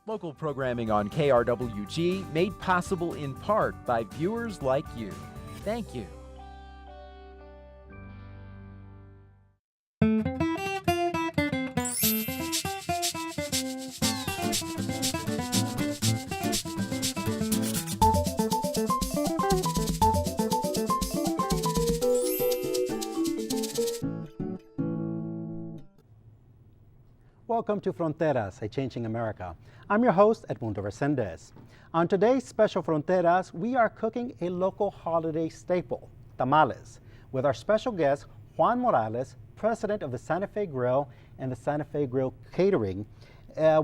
Local programming on KRWG made possible in part by viewers like you. Thank you. Welcome to Fronteras, a Changing America. I'm your host, Edmundo Resendez. On today's special Fronteras, we are cooking a local holiday staple, tamales, with our special guest, Juan Morales, president of the Santa Fe Grill and the Santa Fe Grill Catering.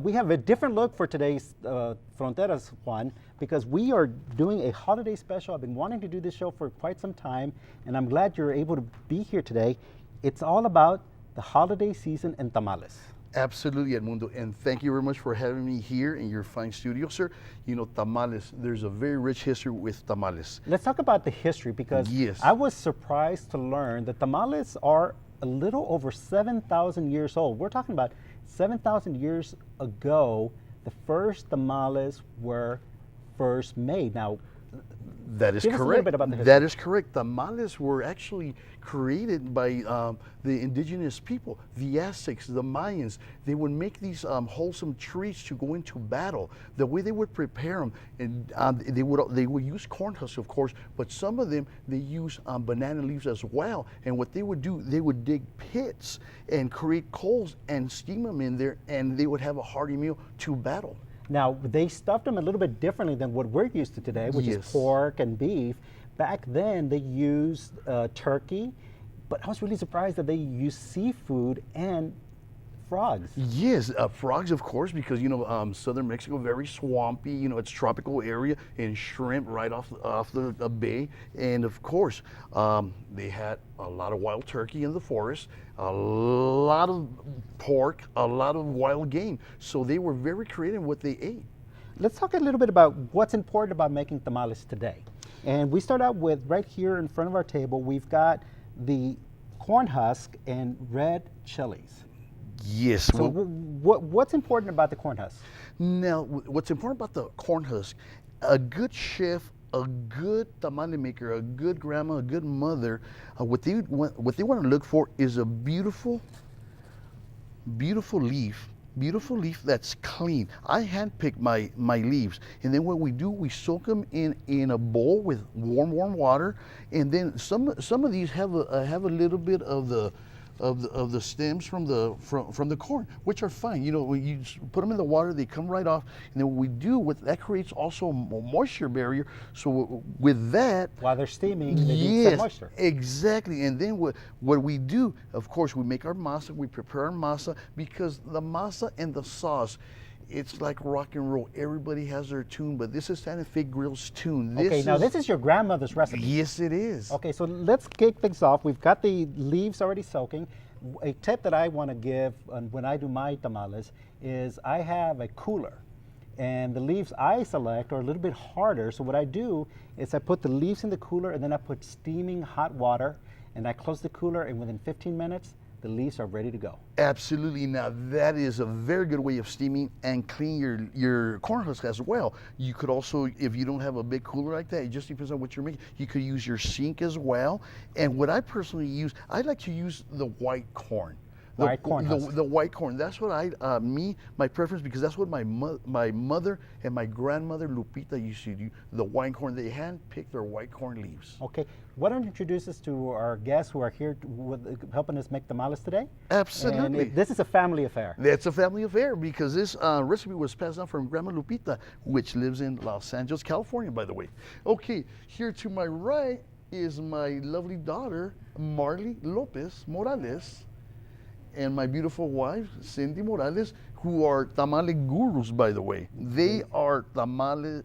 We have a different look for today's Fronteras, Juan, because we are doing a holiday special. I've been wanting to do this show for quite some time, and I'm glad you're able to be here today. It's all about the holiday season and tamales. Absolutely, Edmundo, and thank you very much for having me here in your fine studio, sir. You know, tamales, there's a very rich history with tamales. Let's talk about the history, because Yes. I was surprised to learn that tamales are a little over 7,000 years old. We're talking about 7,000 years ago, the first tamales were first made. Now, That is give us a little correct. bit about the history. That is correct. Tamales were actually created by the indigenous people, the Aztecs, the Mayans. They would make these wholesome treats to go into battle. The way they would prepare them, and they would use corn husks, of course, but some of them they use banana leaves as well. And what they would do, they would dig pits and create coals and steam them in there, and they would have a hearty meal to battle. Now, they stuffed them a little bit differently than what we're used to today, which is Yes. pork and beef. Back then, they used turkey, but I was really surprised that they used seafood and frogs. Yes, frogs, of course, because southern Mexico very swampy. You know, it's tropical area, and shrimp right off the bay, and of course, they had a lot of wild turkey in the forest, a lot of pork, a lot of wild game. So they were very creative in what they ate. Let's talk a little bit about what's important about making tamales today. And we start out with, right here in front of our table, we've got the corn husk and red chilies. Yes. So what's important about the corn husk? Now, what's important about the corn husk, a good chef, a good tamale maker, a good grandma, a good mother, what they want to look for is a beautiful leaf that's clean. I handpick my leaves, and then what we do, we soak them in a bowl with warm water, and then some of these have a little bit of the stems from the corn, which are fine. You know, when you put them in the water, they come right off. And then what we do, that creates also a moisture barrier. So with that, While they're steaming, they need some yes, moisture. exactly. And then what we do, of course, we make our masa. We prepare our masa, because the masa and the sauce, it's like rock and roll. Everybody has their tune, but this is Santa Fe Grill's tune. Now this is your grandmother's recipe. Yes, it is. Okay, so let's kick things off. We've got the leaves already soaking. A tip that I want to give when I do my tamales is I have a cooler, and the leaves I select are a little bit harder. So what I do is I put the leaves in the cooler, and then I put steaming hot water, and I close the cooler, and within 15 minutes, the leaves are ready to go. Absolutely. Now that is a very good way of steaming and clean your corn husk as well. You could also, if you don't have a big cooler like that, it just depends on what you're making, you could use your sink as well. And what I personally use, I like to use the white corn. White corn husk. The white corn. That's what my preference, because that's what my mother and my grandmother Lupita used to do. The white corn. They hand-pick their white corn leaves. Okay, why don't you introduce us to our guests who are here helping us make tamales today? Absolutely. And this is a family affair. That's a family affair, because this recipe was passed down from Grandma Lupita, which lives in Los Angeles, California, by the way. Okay, here to my right is my lovely daughter, Marley Lopez Morales, and my beautiful wife, Cindy Morales, who are tamale gurus, by the way. They are tamaleras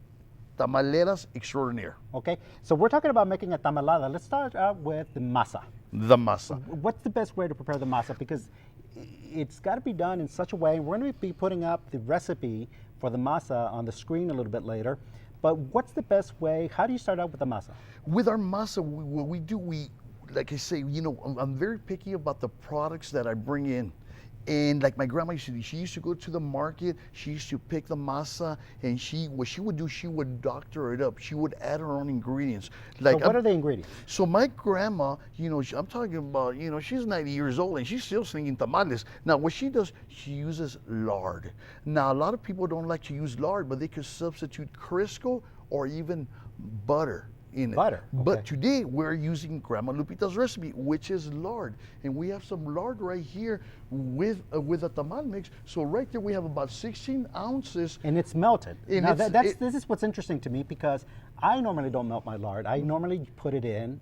extraordinaire. Okay, so we're talking about making a tamalada. Let's start out with the masa. The masa. What's the best way to prepare the masa? Because it's got to be done in such a way. We're going to be putting up the recipe for the masa on the screen a little bit later. But what's the best way? How do you start out with the masa? With our masa, what we do, like I say, I'm very picky about the products that I bring in. And like my grandma used to do, she used to go to the market, she used to pick the masa, and what she would do, she would doctor it up. She would add her own ingredients. So what are the ingredients? So my grandma, I'm talking about, she's 90 years old and she's still singing tamales. Now what she does, she uses lard. Now a lot of people don't like to use lard, but they could substitute Crisco or even butter in it. Butter, okay. But today we're using Grandma Lupita's recipe, which is lard. And we have some lard right here with a tamal mix. So right there we have about 16 ounces. And it's melted. And now it's- this is what's interesting to me, because I normally don't melt my lard. I normally put it in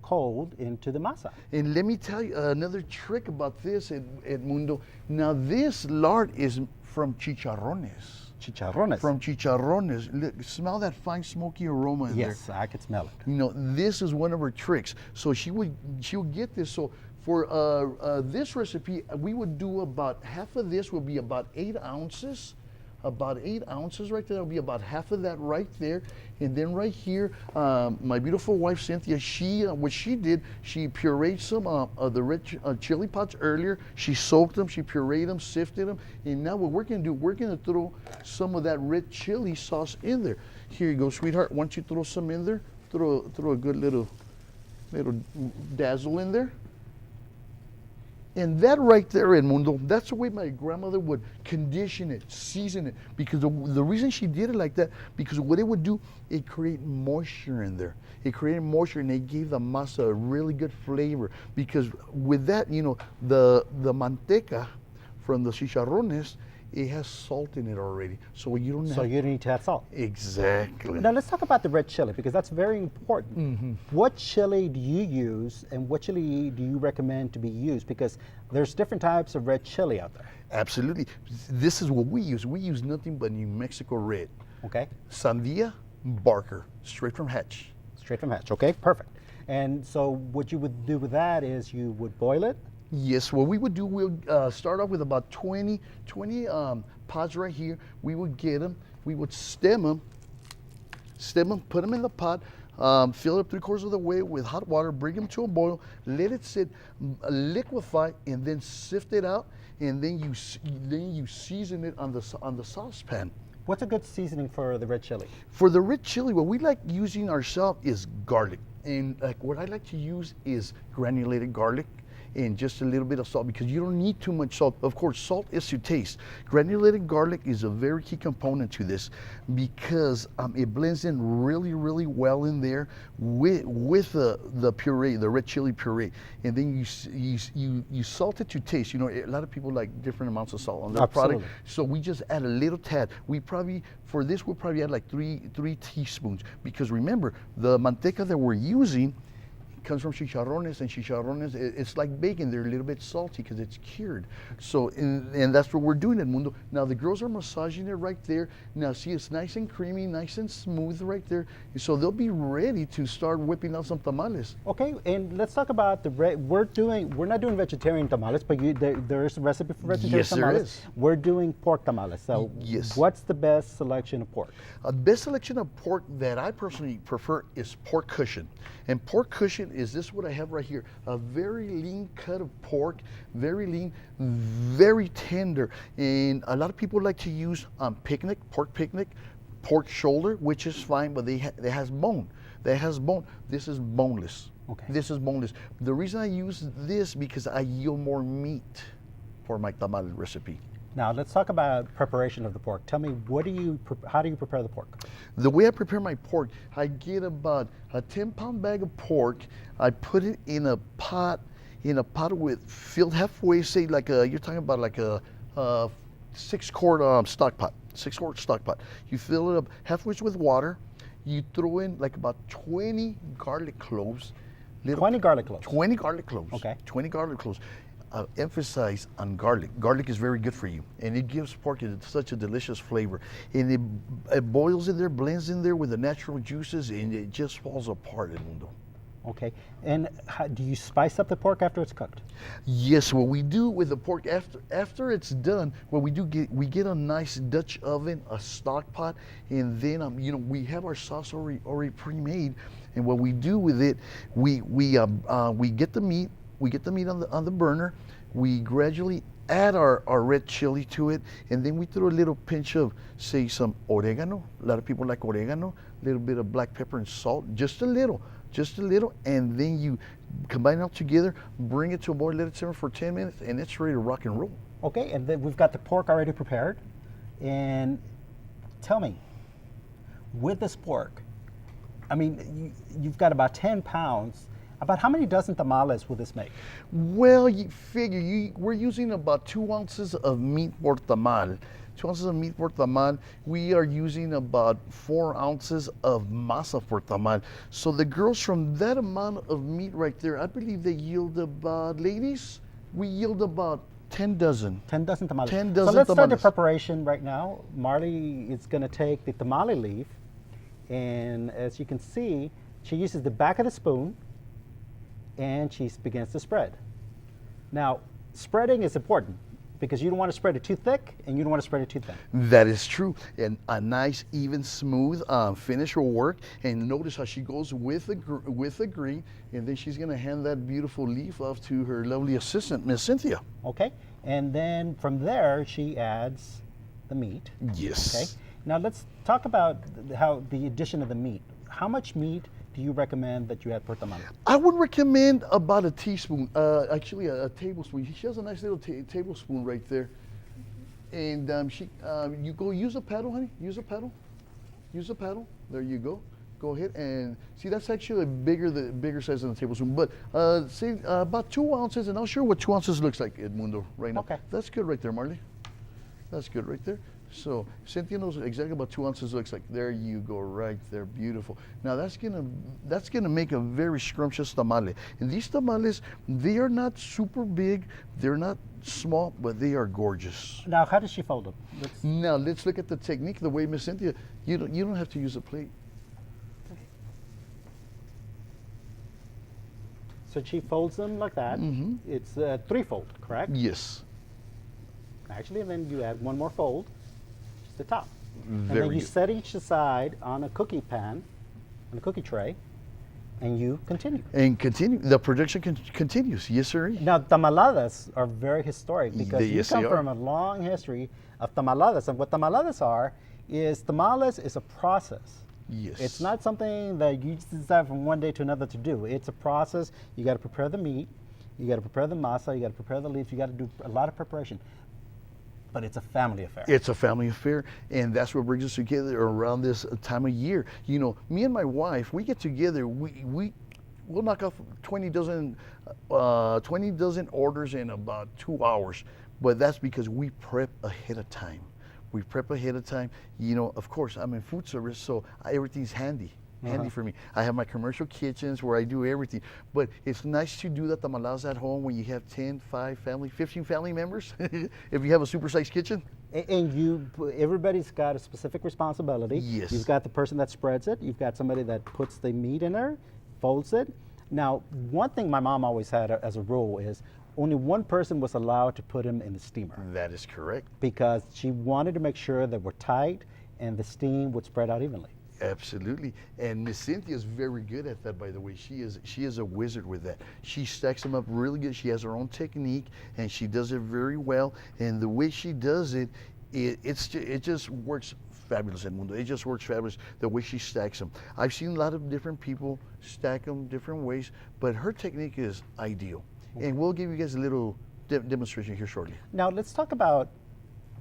cold into the masa. And let me tell you another trick about this, Edmundo. Now this lard is from chicharrones. Chicharrones. From chicharrones. Look, smell that fine smoky aroma in there. Yes, I could smell it. This is one of her tricks. So she would get this. So for this recipe, we would do about half of this will be about 8 ounces. About 8 ounces right there. That'll be about half of that right there. And then right here, my beautiful wife Cynthia, what she did, she pureed some of the red chili pods earlier. She soaked them, she pureed them, sifted them, and now what we're gonna do, we're gonna throw some of that red chili sauce in there. Here you go, sweetheart. Once you throw some in there, throw a good little dazzle in there. And that right there, Edmundo, that's the way my grandmother would condition it, season it. Because the reason she did it like that, because what it would do, it create moisture in there. It created moisture and it gave the masa a really good flavor. Because with that, the manteca from the chicharrones, it has salt in it already. So you don't need to add salt. Exactly. Now let's talk about the red chili, because that's very important. Mm-hmm. What chili do you use, and what chili do you recommend to be used? Because there's different types of red chili out there. Absolutely. This is what we use. We use nothing but New Mexico red. Okay. Sandia Barker, straight from Hatch. Straight from Hatch. Okay, perfect. And so what you would do with that is you would boil it. Yes, what we would do, we'll start off with about 20 pods right here. We would get them, we would stem them, put them in the pot, fill it up 3/4 of the way with hot water, bring them to a boil, let it sit, liquefy, and then sift it out, and then you season it on the saucepan. What's a good seasoning for the red chili? For the red chili, what we like using ourselves is garlic. And what I like to use is granulated garlic and just a little bit of salt, because you don't need too much salt. Of course, salt is to taste. Granulated garlic is a very key component to this, because it blends in really, really well in there with the puree, the red chili puree. And then you salt it to taste. A lot of people like different amounts of salt on their product. So we just add a little tad. For this, we'll probably add like three teaspoons, because remember, the manteca that we're using comes from chicharrones, and chicharrones, it's like bacon. They're a little bit salty because it's cured. So, and that's what we're doing, Edmundo. Now the girls are massaging it right there. Now see, it's nice and creamy, nice and smooth right there. So they'll be ready to start whipping out some tamales. Okay, and let's talk about the red. We're not doing vegetarian tamales, but there is a recipe for vegetarian tamales. There is. We're doing pork tamales. So yes. What's the best selection of pork? The best selection of pork that I personally prefer is pork cushion. And pork cushion is this what I have right here. A very lean cut of pork, very lean, very tender. And a lot of people like to use pork picnic, pork shoulder, which is fine, but it has bone. This is boneless. Okay. This is boneless. The reason I use this, because I yield more meat for my tamal recipe. Now let's talk about preparation of the pork. Tell me, how do you prepare the pork? The way I prepare my pork, I get about a 10-pound bag of pork. I put it in a pot filled halfway, say you're talking about like a 6-quart stock pot. 6-quart stock pot. You fill it up halfway with water. You throw in like about 20 garlic cloves. 20 garlic cloves. 20 garlic cloves. Okay. 20 garlic cloves. Emphasize on garlic. Garlic is very good for you, and it gives pork such a delicious flavor. And it boils in there, blends in there with the natural juices, and it just falls apart, Edmundo. Okay, and do you spice up the pork after it's cooked? Yes, what we do with the pork after it's done, what we do, we get a nice Dutch oven, a stock pot, and then we have our sauce already pre-made. And what we do with it, we get the meat. We get the meat on the burner. We gradually add our red chili to it, and then we throw a little pinch of, say, some oregano. A lot of people like oregano. A little bit of black pepper and salt, just a little, and then you combine it all together, bring it to a boil, let it simmer for 10 minutes, and it's ready to rock and roll. Okay, and then we've got the pork already prepared. And tell me, with this pork, I mean, you've got about 10 pounds. About how many dozen tamales will this make? Well, you figure we're using about 2 ounces of meat por tamal. 2 ounces of meat por tamal. We are using about 4 ounces of masa por tamal. So the girls, from that amount of meat right there, I believe they yield about, ladies, we yield about 10 dozen. 10 dozen tamales. 10 dozen so let's start the tamales. preparation right now. Marley is going to take the tamale leaf, and as you can see, she uses the back of the spoon, and she begins to spread. Now, spreading is important because you don't want to spread it too thick and you don't want to spread it too thin. That is true. And a nice, even, smooth finish will work. And notice how she goes with the green, and then she's going to hand that beautiful leaf off to her lovely assistant, Miss Cynthia. Okay, and then from there she adds the meat. Yes. Okay. Now let's talk about how the addition of the meat. How much meat do you recommend that you add per tamale? I would recommend about a teaspoon, actually a tablespoon. She has a nice little tablespoon right there. And you go use a paddle, honey. Use a paddle. Use a paddle. There you go. Go ahead and see, that's actually the bigger size than a tablespoon. But say about 2 ounces, and I'll show you what 2 ounces looks like, Edmundo, right now. Okay. That's good right there, Marley. That's good right there. So Cynthia knows exactly about 2 ounces looks like. There you go, right there, beautiful. Now that's gonna make a very scrumptious tamale. And these tamales, they are not super big, they're not small, but they are gorgeous. Now, how does she fold them? Now let's look at the technique. The way Miss Cynthia, you don't have to use a plate. So she folds them like that. Mm-hmm. It's threefold, correct? Yes. Actually, and then you add one more fold, just the top. And Very then you good. set each aside on a cookie pan, on a cookie tray, and you continue. And continue. The production continues. Yes, sir. Now, tamaladas are very historic because you Yes, they come are. from a long history of tamaladas. And what tamaladas are is tamales is a process. Yes. It's not something that you just decide from one day to another to do. It's a process. You got to prepare the meat, you got to prepare the masa, you got to prepare the leaves, you got to do a lot of preparation. But it's a family affair. It's a family affair, and that's what brings us together around this time of year. You know, me and my wife, we get together, we'll knock off 20 dozen orders in about 2 hours, but that's because we prep ahead of time. We prep ahead of time. You know, of course, I'm in food service, so everything's handy for me. I have my commercial kitchens where I do everything. But it's nice to do the tamales at home when you have 10, 15 family members, if you have a supersized kitchen. And everybody's got a specific responsibility. Yes. You've got the person that spreads it. You've got somebody that puts the meat in there, folds it. Now, one thing my mom always had as a rule is only one person was allowed to put them in the steamer That is correct. because she wanted to make sure that we're tight and the steam would spread out evenly. Absolutely. And Miss Cynthia is very good at that, by the way. She is a wizard with that. She stacks them up really good. She has her own technique, and she does it very well. And the way she does it, it just works fabulous, Edmundo. It just works fabulous the way she stacks them. I've seen a lot of different people stack them different ways, but her technique is ideal. And we'll give you guys a little demonstration here shortly. Now, let's talk about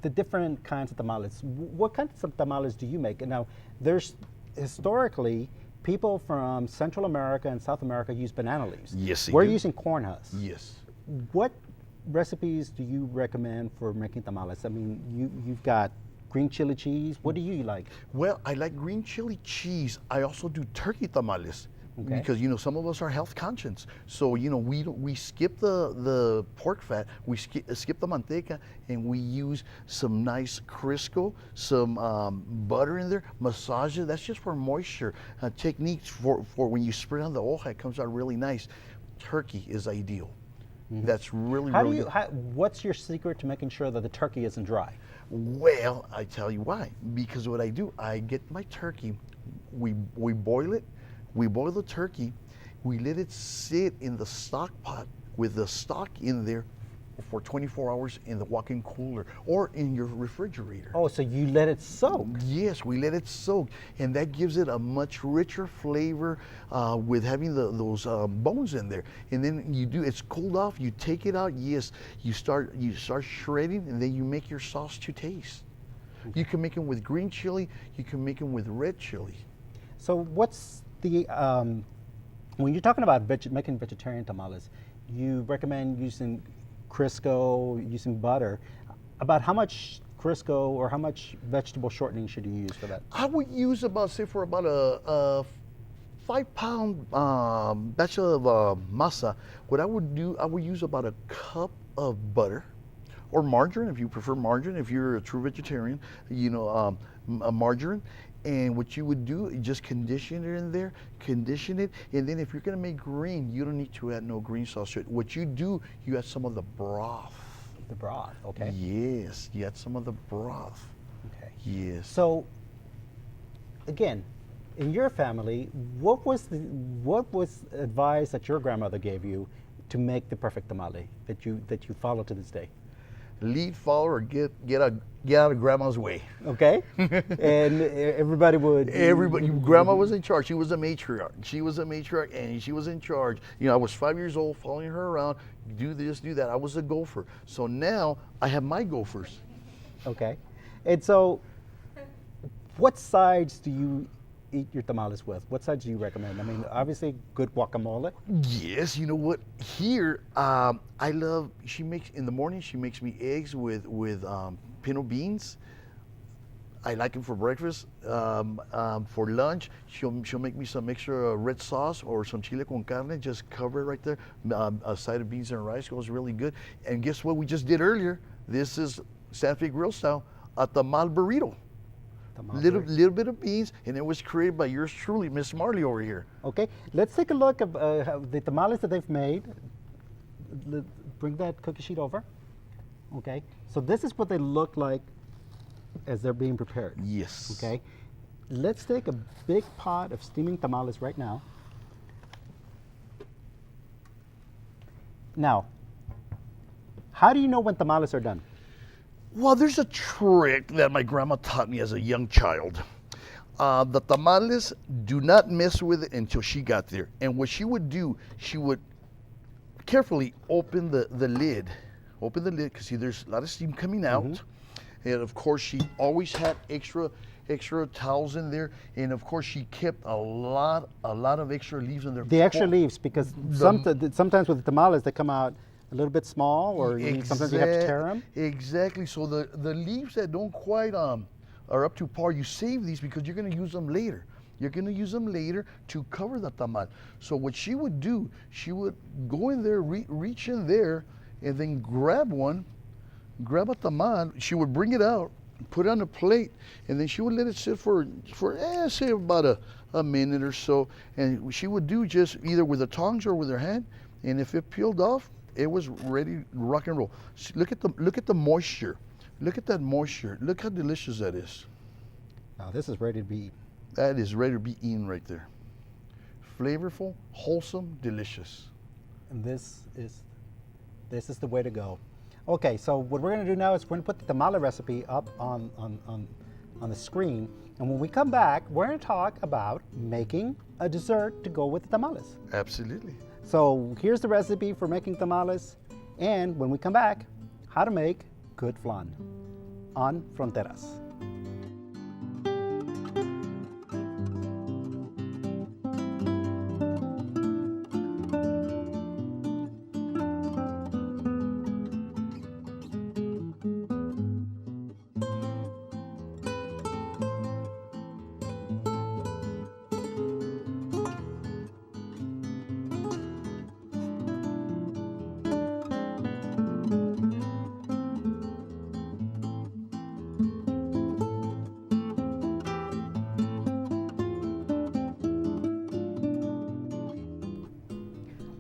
the different kinds of tamales. What kinds of tamales do you make? And now, there's historically people from Central America and South America use banana leaves. Yes, they We're do. using corn husks. Yes. What recipes do you recommend for making tamales? I mean, you've got green chili cheese. What do you like? Well, I like green chili cheese. I also do turkey tamales. Okay. Because, you know, some of us are health conscious. So, you know, we skip the pork fat, we skip the manteca, and we use some nice Crisco, some butter in there, massage it. That's just for moisture. Techniques for when you spread on the hoja, it comes out really nice. Turkey is ideal. Mm-hmm. That's really good. What's your secret to making sure that the turkey isn't dry? Well, I tell you why. Because what I do, I get my turkey, we boil it. We boil the turkey, we let it sit in the stock pot with the stock in there for 24 hours in the walk-in cooler or in your refrigerator. Oh, so you let it soak. Yes, we let it soak, and that gives it a much richer flavor with having those bones in there. And then it's cooled off. You take it out. Yes, you start shredding, and then you make your sauce to taste. You can make them with green chili. You can make them with red chili. So what's the when you're talking about making vegetarian tamales, you recommend using Crisco, using butter. About how much Crisco or how much vegetable shortening should you use for that? I would use about, say, for about a 5-pound batch of masa. What I would do, I would use about a cup of butter, or margarine if you prefer margarine. If you're a true vegetarian, a margarine. And what you would do, you just condition it in there, condition it, and then if you're gonna make green, you don't need to add no green sauce to it. What you do, you add some of the broth. The broth, okay. Yes, you add some of the broth. Okay. Yes. So, again, in your family, what was advice that your grandmother gave you to make the perfect tamale that you follow to this day? Lead, follow, or get out of grandma's way. Okay. And everybody would. Grandma was in charge. She was a matriarch. She was a matriarch, and she was in charge. I was 5 years old, following her around. Do this, do that. I was a gopher. So now I have my gophers. Okay. And so, what sides do you eat your tamales with? What sides do you recommend? I mean, obviously, good guacamole. Yes, you know what? Here, I love. In the morning. She makes me eggs with pinto beans. I like them for breakfast. For lunch, she'll make me some extra red sauce or some chile con carne. Just cover it right there. A side of beans and rice goes really good. And guess what we just did earlier? This is Santa Fe Grill style, a tamal burrito. Little bit of beans, and it was created by yours truly, Miss Marley over here. Okay, let's take a look at the tamales that they've made. Bring that cookie sheet over. Okay, so this is what they look like as they're being prepared. Yes. Okay, let's take a big pot of steaming tamales right now. Now, how do you know when tamales are done? Well, there's a trick that my grandma taught me as a young child. The tamales, do not mess with it until she got there. And what she would do, she would carefully open the lid. Open the lid, because see, there's a lot of steam coming out. Mm-hmm. And of course, she always had extra towels in there. And of course, she kept a lot of extra leaves in there. The extra leaves, because sometimes with the tamales, they come out a little bit small, or sometimes you have to tear them. Exactly. So the leaves that don't quite are up to par, you save these because you're going to use them later. You're going to use them later to cover the tamal. So what she would do, she would go in there, reach in there, and then grab a tamal. She would bring it out, put it on a plate, and then she would let it sit for say about a minute or so. And she would do just either with the tongs or with her hand. And if it peeled off, it was ready to rock and roll. Look at the moisture. Look at that moisture. Look how delicious that is. Now this is ready to be eaten. That is ready to be eaten right there. Flavorful, wholesome, delicious. And this is the way to go. Okay, so what we're going to do now is we're going to put the tamale recipe up on the screen, and when we come back, we're going to talk about making a dessert to go with the tamales. Absolutely. So here's the recipe for making tamales, and when we come back, how to make good flan on Fronteras.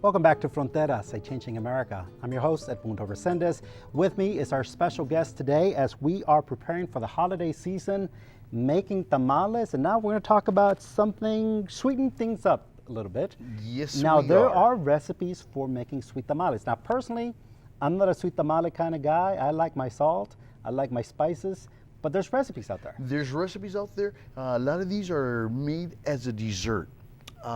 Welcome back to Fronteras, a Changing America. I'm your host, Edmundo Resendez. With me is our special guest today as we are preparing for the holiday season, making tamales. And now we're going to talk about something, sweeten things up a little bit. Yes, now, we there are recipes for making sweet tamales. Now, personally, I'm not a sweet tamale kind of guy. I like my salt. I like my spices. But there's recipes out there. There's recipes out there. A lot of these are made as a dessert.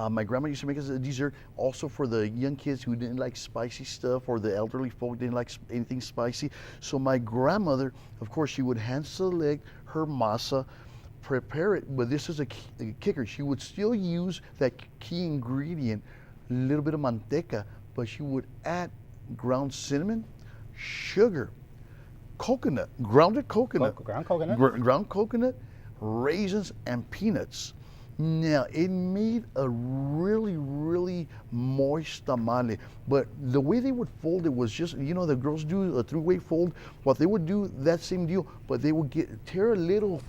My grandma used to make it as a dessert, also for the young kids who didn't like spicy stuff, or the elderly folk didn't like anything spicy. So my grandmother, of course, she would hand select her masa, prepare it, but this is a kicker. She would still use that key ingredient, a little bit of manteca, but she would add ground cinnamon, sugar, coconut, grounded coconut, ground coconut, raisins, and peanuts. Now, it made a really, really moist tamale, but the way they would fold it was just, you know, the girls do a three-way fold. What they would do, that same deal, but they would tear a little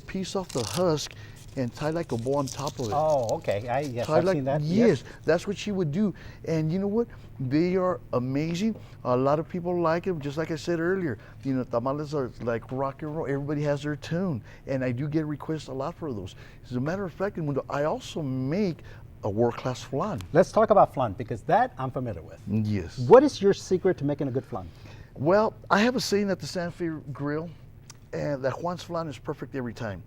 piece off the husk and tie like a bow on top of it. Oh, okay. Yes, I've seen that. Yes, that's what she would do. And you know what? They are amazing. A lot of people like them. Just like I said earlier, you know, tamales are like rock and roll. Everybody has their tune. And I do get requests a lot for those. As a matter of fact, I also make a world-class flan. Let's talk about flan, because that I'm familiar with. Yes. What is your secret to making a good flan? Well, I have a saying at the Santa Fe Grill, and that Juan's flan is perfect every time,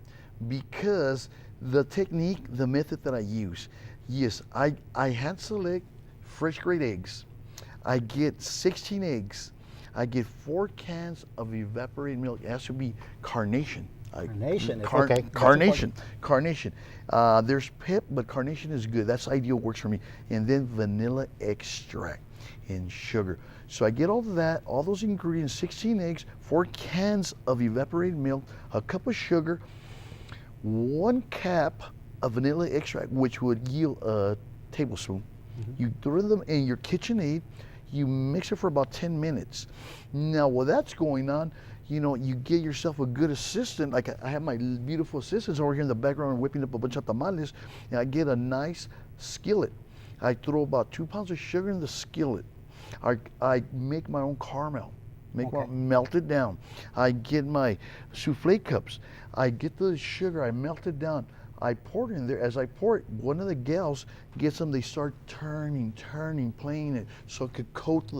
because the technique, the method that I use. Yes, I hand select fresh grade eggs. I get 16 eggs. I get 4 cans of evaporated milk. It has to be carnation. Carnation, okay. Carnation. There's pep, but carnation is good. That's ideal, works for me. And then vanilla extract and sugar. So I get all of that, all those ingredients, 16 eggs, 4 cans of evaporated milk, a cup of sugar, 1 cap of vanilla extract, which would yield a tablespoon. Mm-hmm. You throw them in your KitchenAid, you mix it for about 10 minutes. Now, while that's going on, you know, you get yourself a good assistant. Like I have my beautiful assistants over here in the background whipping up a bunch of tamales, and I get a nice skillet. I throw about 2 pounds of sugar in the skillet. I make my own caramel. Melt it down. I get my souffle cups. I get the sugar, I melt it down. I pour it in there. As I pour it, one of the gals gets them, they start turning, playing it, so it could coat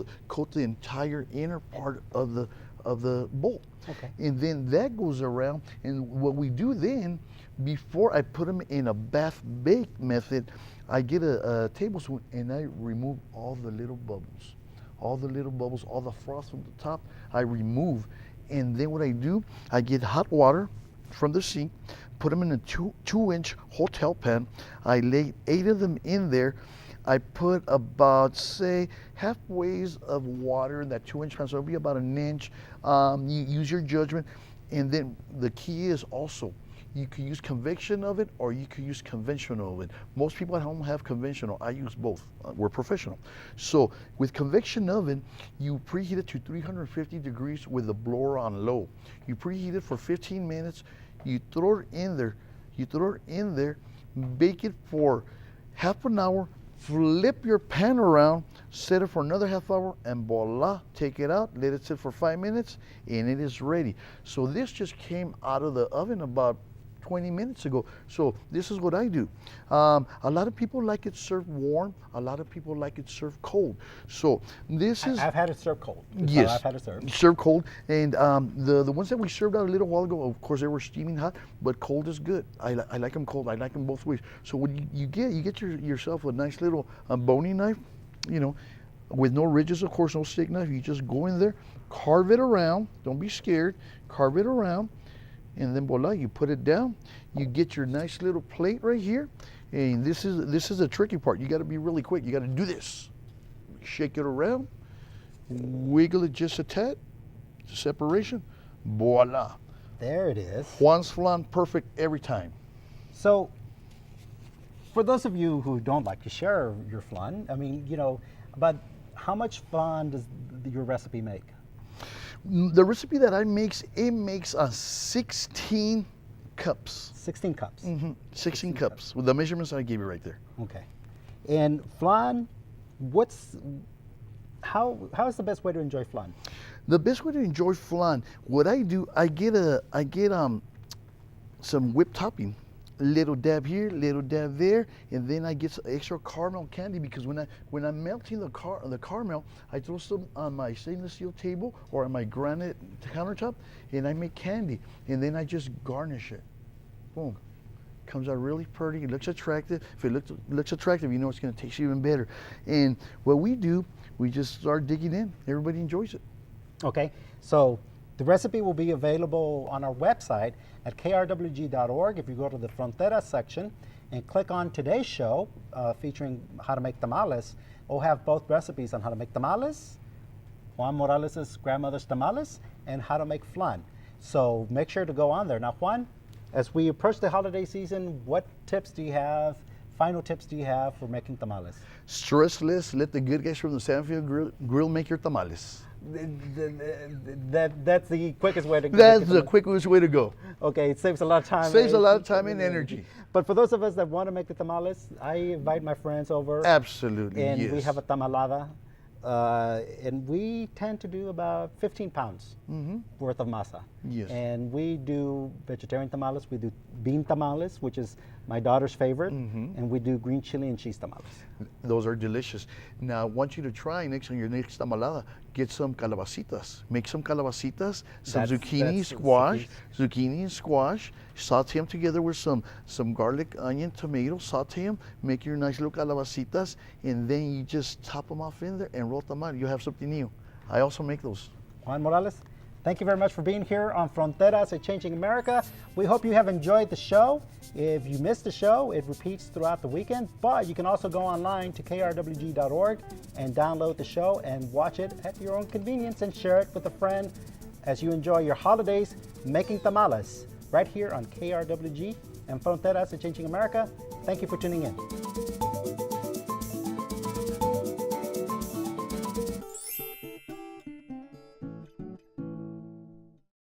the entire inner part of the bowl. Okay. And then that goes around, and what we do then, before I put them in a bath bake method, I get a tablespoon and I remove all the little bubbles. All the frost from the top, I remove. And then what I do, I get hot water from the sink, put them in a 2-inch hotel pan. I lay 8 of them in there. I put about, say, halfway of water in that 2-inch pan, so it'll be about 1 inch. You use your judgment. And then the key is also, you could use convection oven or you could use conventional oven. Most people at home have conventional. I use both. We're professional. So with convection oven, you preheat it to 350 degrees with the blower on low. You preheat it for 15 minutes. You throw it in there. Bake it for half an hour. Flip your pan around, set it for another half hour, and voila, take it out, let it sit for 5 minutes, and it is ready. So this just came out of the oven about 20 minutes ago. So this is what I do. A lot of people like it served warm. A lot of people like it served cold. So this is... I've had it served cold. Yes. I've had it served. Served cold. And the ones that we served out a little while ago, of course, they were steaming hot, but cold is good. I like them cold. I like them both ways. So when you get yourself a nice little boning knife, you know, with no ridges, of course, no stick knife. You just go in there, carve it around. Don't be scared. Carve it around. And then voila, you put it down. You get your nice little plate right here. And this is the tricky part. You got to be really quick. You got to do this. Shake it around. Wiggle it just a tad. Separation. Voila. There it is. Juan's flan, perfect every time. So, for those of you who don't like to share your flan, I mean, you know, but how much flan does your recipe make? The recipe that I makes, it makes 16 cups. 16 cups. Mm-hmm. 16 cups with the measurements I gave you right there. Okay. And flan, how is the best way to enjoy flan? The best way to enjoy flan, what I do, I get some whipped topping. little dab here, little dab there, and then I get some extra caramel candy because when I'm melting the caramel, I throw some on my stainless steel table or on my granite countertop, and I make candy, and then I just garnish it. Boom. Comes out really pretty. It looks attractive. If it looks attractive, you know it's going to taste even better. And what we do, we just start digging in. Everybody enjoys it. Okay, so the recipe will be available on our website at krwg.org. If you go to the Fronteras section and click on today's show featuring how to make tamales, we'll have both recipes on how to make tamales, Juan Morales' grandmother's tamales, and how to make flan. So make sure to go on there. Now, Juan, as we approach the holiday season, what tips do you have, final tips do you have for making tamales? Stressless, let the good guys from the Sanfield grill make your tamales. That's the quickest way to go. That's the quickest way to go. Okay, it saves a lot of time. Saves a lot of time and energy. But for those of us that want to make the tamales, I invite my friends over. Absolutely, And yes. we have a tamalada. And we tend to do about 15 pounds worth of masa. Yes. And we do vegetarian tamales. We do bean tamales, which is my daughter's favorite. And we do green chili and cheese tamales. Those are delicious. Now, I want you to try next on your next tamalada, get some calabacitas. Make some calabacitas, some zucchini and squash. Saute them together with some garlic, onion, tomato. Saute them, make your nice little calabacitas, and then you just top them off in there and roll them out. You have something new. I also make those. Juan Morales, thank you very much for being here on Fronteras, a Changing America. We hope you have enjoyed the show. If you missed the show, it repeats throughout the weekend, but you can also go online to krwg.org and download the show and watch it at your own convenience and share it with a friend as you enjoy your holidays making tamales right here on KRWG and Fronteras, a Changing America. Thank you for tuning in.